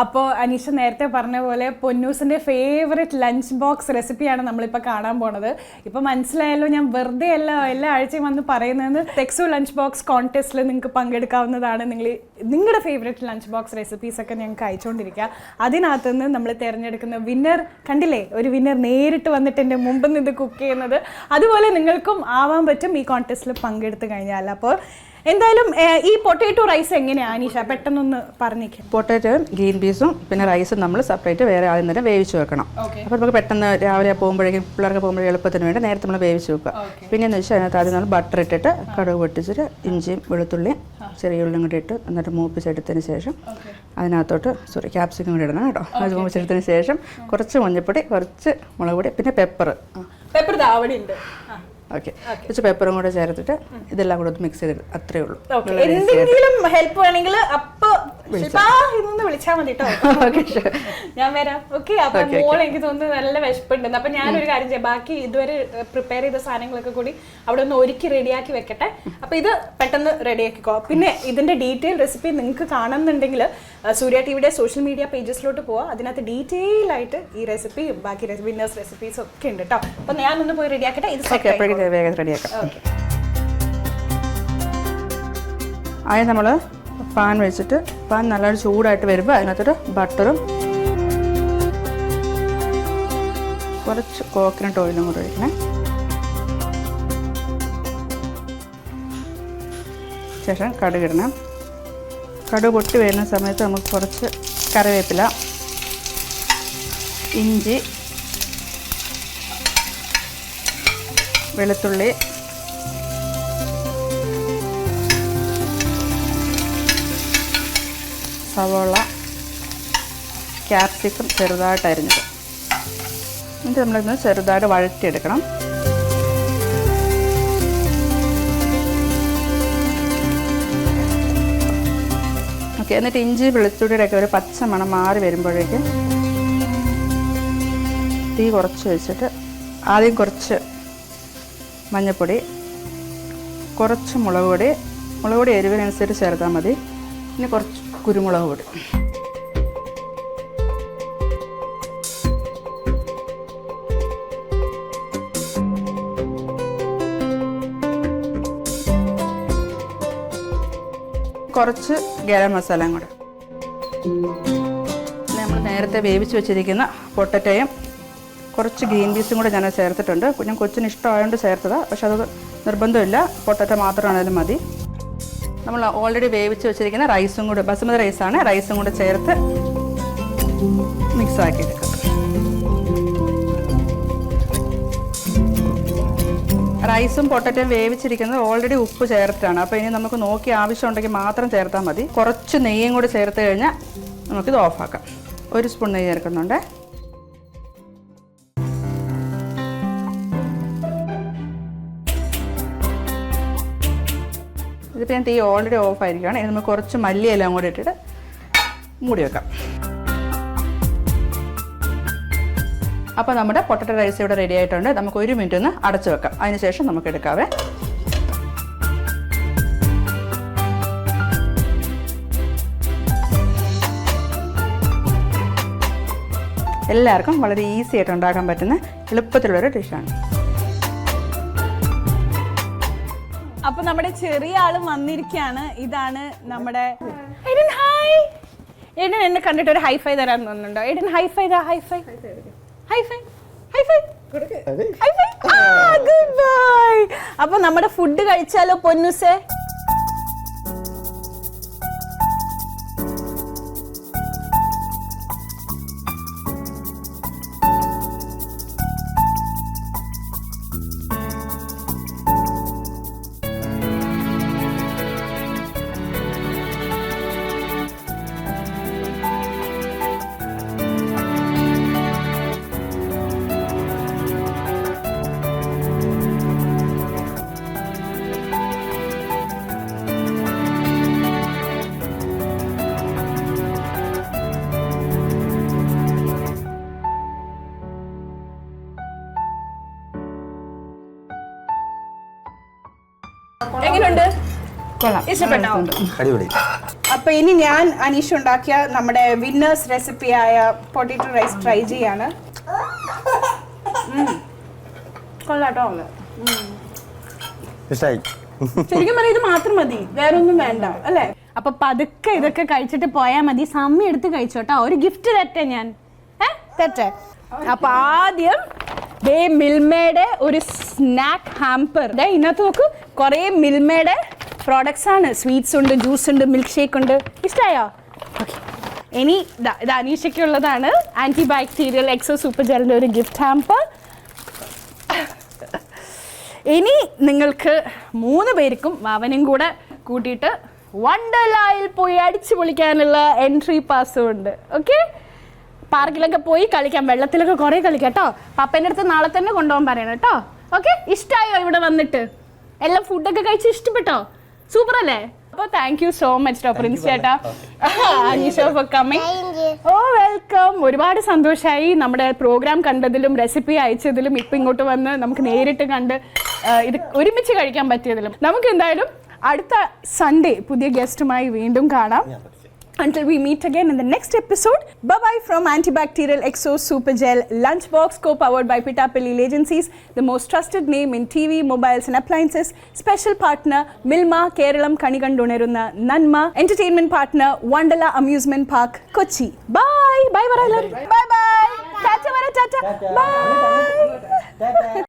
അപ്പോൾ അനീഷ നേരത്തെ പറഞ്ഞ പോലെ പൊന്നൂസിൻ്റെ ഫേവറേറ്റ് ലഞ്ച് ബോക്സ് റെസിപ്പിയാണ് നമ്മളിപ്പോൾ കാണാൻ പോണത്. ഇപ്പോൾ മനസ്സിലായല്ലോ, ഞാൻ വെറുതെ അല്ല എല്ലാ ആഴ്ചയും വന്ന് പറയുന്നത്. ടെക്സോ ലഞ്ച് ബോക്സ് കോൺടെസ്റ്റിൽ നിങ്ങൾക്ക് പങ്കെടുക്കാവുന്നതാണ്. നിങ്ങളുടെ ഫേവറേറ്റ് ലഞ്ച് ബോക്സ് റെസിപ്പീസൊക്കെ ഞങ്ങൾക്ക് അയച്ചുകൊണ്ടിരിക്കുക. അതിനകത്ത് നിന്ന് നമ്മൾ തിരഞ്ഞെടുക്കുന്ന വിന്നർ കണ്ടില്ലേ, ഒരു വിന്നർ നേരിട്ട് വന്നിട്ട് എൻ്റെ മുമ്പിൽ നിന്ന് കുക്ക് ചെയ്യുന്നത്. അതുപോലെ നിങ്ങൾക്കും ആവാൻ പറ്റും ഈ കോൺടെസ്റ്റിൽ പങ്കെടുത്ത് കഴിഞ്ഞാൽ. അപ്പോൾ എന്തായാലും ഈ പൊട്ടാറ്റോ റൈസ് എങ്ങനെയാണ് അനീഷ, പെട്ടെന്നൊന്ന് പറഞ്ഞേക്കും. പൊട്ടാറ്റോയും ഗ്രീൻ പീസും പിന്നെ റൈസും നമ്മൾ സെപ്പറേറ്റ് വേറെ ആദ്യം തന്നെ വേവിച്ച് വെക്കണം. അപ്പോൾ നമുക്ക് പെട്ടെന്ന് രാവിലെ പോകുമ്പോഴേക്കും പിള്ളേർക്ക് പോകുമ്പോഴേ എളുപ്പത്തിന് വേണ്ടി നേരത്തെ നമ്മൾ വേവിച്ച് വെക്കുക. പിന്നെയെന്ന് വെച്ചാൽ അതിനകത്ത് ആദ്യം നമ്മൾ ബട്ടർ ഇട്ടിട്ട് കടുക് പൊട്ടിച്ചിട്ട് ഇഞ്ചിയും വെളുത്തുള്ളിയും ചെറിയ ഉള്ളിയും കൂടി ഇട്ട് എന്നിട്ട് മൂപ്പിച്ചെടുത്തതിന് ശേഷം അതിനകത്തോട്ട് ക്യാപ്സിക്കം കൂടി ഇടണം കേട്ടോ. അത് മൂപ്പിച്ചെടുത്തതിന് ശേഷം കുറച്ച് മഞ്ഞൾപ്പൊടി, കുറച്ച് മുളക് പൊടി, പിന്നെ പെപ്പർ ഓക്കെ, കുറച്ച് പെപ്പറും കൂടെ ചേർത്തിട്ട് ഇതെല്ലാം കൂടെ ഒന്ന് മിക്സ് ചെയ്തിട്ട് അത്രേ ഉള്ളൂ. എന്തെങ്കിലും ഹെൽപ്പ് വേണമെങ്കിൽ അപ്പൊ വിളിച്ചാൽ മതി കേട്ടോ, ഞാൻ വരാം. ഓക്കെ, അപ്പൊ മോൾ എനിക്ക് തോന്നുന്നു നല്ല വിശപ്പുണ്ട്. അപ്പൊ ഞാനൊരു കാര്യം ചെയ്യാം, ബാക്കി ഇതുവരെ പ്രിപ്പയർ ചെയ്ത സാധനങ്ങളൊക്കെ കൂടി അവിടെ ഒന്ന് ഒരുക്കി റെഡിയാക്കി വെക്കട്ടെ. അപ്പൊ ഇത് പെട്ടെന്ന് റെഡിയാക്കിക്കോ. പിന്നെ ഇതിന്റെ ഡീറ്റെയിൽ റെസിപ്പി നിങ്ങൾക്ക് കാണുന്നുണ്ടെങ്കിൽ സൂര്യ ടിവിയുടെ സോഷ്യൽ മീഡിയ പേജസിലോട്ട് പോവാം. അതിനകത്ത് ഡീറ്റെയിൽ ആയിട്ട് ഈ റെസിപ്പിയും ബാക്കി വിന്നേഴ്സ് റെസിപ്പീസും ഒക്കെ ഉണ്ട് കേട്ടോ. അപ്പൊ ഞാനൊന്ന് പോയി റെഡിയാക്കട്ടെ. ഇത് വേഗം റെഡിയാക്കാം. ആദ്യം നമ്മൾ പാൻ വെച്ചിട്ട് പാൻ നല്ലൊരു ചൂടായിട്ട് വരുമ്പോൾ അതിനകത്തൊരു ബട്ടറും കുറച്ച് കോക്കനട്ട് ഓയിലും കൂടെ ഒഴിക്കണേ. ശേഷം കടുക് ഇടണം. കടുക് പൊട്ടി വരുന്ന സമയത്ത് നമുക്ക് കുറച്ച് കറിവേപ്പില, ഇഞ്ചി, വെളുത്തുള്ളി, സവോള, ക്യാപ്സിക്കം ചെറുതായിട്ട് അരിഞ്ഞത് എന്നിട്ട് നമ്മളിന്ന് ചെറുതായിട്ട് വഴറ്റിയെടുക്കണം. ഓക്കെ, എന്നിട്ട് ഇഞ്ചി വെളുത്തുള്ളിയുടെയൊക്കെ ഒരു പച്ച മണം മാറി വരുമ്പോഴേക്കും തീ കുറച്ച് വെച്ചിട്ട് ആദ്യം കുറച്ച് മഞ്ഞൾപ്പൊടി, കുറച്ച് മുളക് പൊടി എരിവിനനുസരിച്ച് ചേർത്താൽ മതി. പിന്നെ കുറച്ച് കുരുമുളക് പൊടി, കുറച്ച് ഗരം മസാലയും കൂടെ. നമ്മൾ നേരത്തെ വേവിച്ച് വെച്ചിരിക്കുന്ന പൊട്ടറ്റോയും കുറച്ച് ഗ്രീൻ പീസും കൂടെ ഞാൻ ചേർത്തിട്ടുണ്ട്. ഞാൻ കൊച്ചിന് ഇഷ്ടമായതുകൊണ്ട് ചേർത്തതാണ്, പക്ഷെ അത് നിർബന്ധമില്ല, പൊട്ടറ്റോ മാത്രമാണെങ്കിലും മതി. നമ്മൾ ഓൾറെഡി വേവിച്ച് വെച്ചിരിക്കുന്ന റൈസും കൂടെ, ബസുമതി റൈസാണ്, റൈസും കൂടെ ചേർത്ത് മിക്സ് ആക്കി എടുക്കുക. റൈസും പൊട്ടറ്റോയും വേവിച്ചിരിക്കുന്നത് ഓൾറെഡി ഉപ്പ് ചേർത്തിട്ടാണ്. അപ്പോൾ ഇനി നമുക്ക് നോക്കി ആവശ്യമുണ്ടെങ്കിൽ മാത്രം ചേർത്താൽ മതി. കുറച്ച് നെയ്യും കൂടെ ചേർത്ത് കഴിഞ്ഞാൽ നമുക്കിത് ഓഫാക്കാം. 1 സ്പൂൺ നെയ്യ് ചേർക്കുന്നുണ്ട്. ഇതിപ്പോൾ ഞാൻ തീ ഓൾറെഡി ഓഫ് ആയിരിക്കുകയാണ്. ഇനി നമുക്ക് കുറച്ച് മല്ലിയെല്ലാം കൂടി ഇട്ടിട്ട് മൂടി വെക്കാം. അപ്പോൾ നമ്മുടെ പൊട്ടറ്റോ റൈസ് ഇവിടെ റെഡി ആയിട്ടുണ്ട്. നമുക്ക് 1 മിനിറ്റ് ഒന്ന് അടച്ചു വെക്കാം. അതിനുശേഷം നമുക്ക് എടുക്കാവേ. എല്ലാവർക്കും വളരെ ഈസി ആയിട്ട് ഉണ്ടാക്കാൻ പറ്റുന്ന എളുപ്പത്തിലുള്ളൊരു ഡിഷാണ്. അപ്പൊ നമ്മുടെ ചെറിയ ആളും വന്നിരിക്കുകയാണ്. ഇതാണ് നമ്മുടെ എഡൻ. ഹായ് എഡൻ, എന്നെ കണ്ടിട്ട് ഒരു ഹൈഫൈ തരാൻ തോന്നുന്നുണ്ടോ? Eden high five, high five high five high five. Good bye. അപ്പൊ നമ്മുടെ ഫുഡ് കഴിച്ചാലോ പൊന്നൂസേ? കൊള്ളാം. ഇഷ്ടപ്പെട്ടോ? അടിപൊളി. അപ്പൊ ഇനി ഞാൻ അനീഷ് ഉണ്ടാക്കിയ നമ്മുടെ വിന്നേഴ്സ് റെസിപ്പിയായ പൊട്ടറ്റോ റൈസ് ട്രൈ ചെയ്യാണ്. കൊള്ളാട്ടോ. ഇഷ്ടായി. ശരിക്കും പറഞ്ഞാൽ ഇത് മാത്രം മതി, വേറെ ഒന്നും വേണ്ട അല്ലേ? അപ്പൊ പതുക്കെ ഇതൊക്കെ കഴിച്ചിട്ട് പോയാൽ മതി. സമയം എടുത്ത് കഴിച്ചോട്ടോ. ഒരു ഗിഫ്റ്റ് തെറ്റേ ഞാൻ തെറ്റേ. അപ്പൊ ആദ്യം മിൽമയുടെ ഒരു സ്നാക്ക് ഹാമ്പർ. ഇതിനകത്ത് നോക്കൂ, കുറേ മിൽമയുടെ പ്രോഡക്ട്സ് ആണ്. സ്വീറ്റ്സ് ഉണ്ട്, ജ്യൂസ് ഉണ്ട്, മിൽക്ക് ഷേക്ക് ഉണ്ട്. ഇഷ്ടമായോ? ഓക്കെ. ഇനി ഇത് അനീഷയ്ക്കുള്ളതാണ്. ആന്റി ബാക്ടീരിയൽ എക്സോ സൂപ്പർ ജെല്ലിന്റെ ഒരു ഗിഫ്റ്റ് ഹാമ്പർ. ഇനി നിങ്ങൾക്ക് 3 പേർക്കും അവനും കൂടെ കൂട്ടിയിട്ട് വണ്ടർലായിൽ പോയി അടിച്ചു പൊളിക്കാനുള്ള എൻട്രി പാസും ഉണ്ട്. ഓക്കെ, പാർക്കിലൊക്കെ പോയി കളിക്കാം, വെള്ളത്തിലൊക്കെ കുറേ കളിക്കാം കേട്ടോ. പപ്പേൻ്റെ അടുത്ത് നാളെ തന്നെ കൊണ്ടുപോകാൻ പറയണം കേട്ടോ. ഓക്കെ, ഇഷ്ടമായോ ഇവിടെ വന്നിട്ട്? എല്ലാം ഫുഡൊക്കെ കഴിച്ച് ഇഷ്ടപ്പെട്ടോ? സൂപ്പർ അല്ലേ? അപ്പോൾ താങ്ക് യു സോ മച്ച് ഡോ പ്രിൻസ് ചേട്ടാ, Aneesha for coming. Oh welcome. ഒരുപാട് സന്തോഷമായി നമ്മുടെ പ്രോഗ്രാം കണ്ടതിലും റെസിപ്പി അയച്ചതിലും ഇപ്പം ഇങ്ങോട്ട് വന്ന് നമുക്ക് നേരിട്ട് കണ്ട് ഇത് ഒരുമിച്ച് കഴിക്കാൻ പറ്റിയതിലും. നമുക്ക് എന്തായാലും അടുത്ത സൺഡേ പുതിയ ഗസ്റ്റുമായി വീണ്ടും കാണാം. Until we meet again in the next episode, bye-bye from Antibacterial Exo Super Gel Lunchbox, co-powered by Pitapilli Agencies, the most trusted name in TV, mobiles and appliances. Special partner, Milma, Keralam Kanigandonarunna, Nanma. Entertainment partner, Wonderla Amusement Park, Kochi. Bye! Bye, Varalan. Bye-bye! Tata, Vara, Tata. Bye!